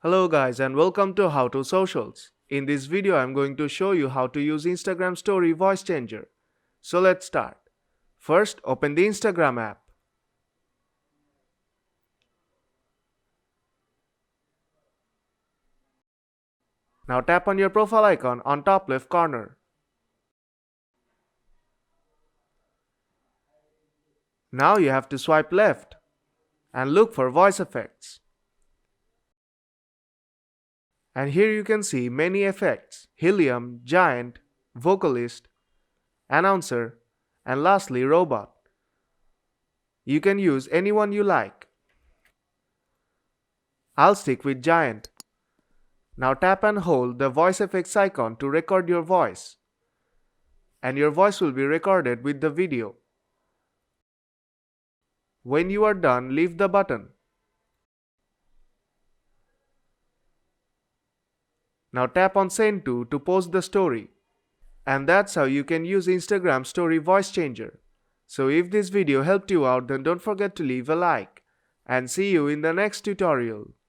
Hello guys and welcome to How to Socials. In this video I'm going to show you how to use Instagram Story voice changer. So let's start. First open the Instagram app. Now tap on your profile icon on top left corner. Now you have to swipe left and look for voice effects. And here you can see many effects: helium, giant, vocalist, announcer, and lastly robot. You can use any one you like. I'll stick with giant. Now tap and hold the voice effects icon to record your voice. And your voice will be recorded with the video. When you are done, leave the button. Now tap on Send to post the story. And that's how you can use Instagram Story voice changer. So if this video helped you out, then don't forget to leave a like. And see you in the next tutorial.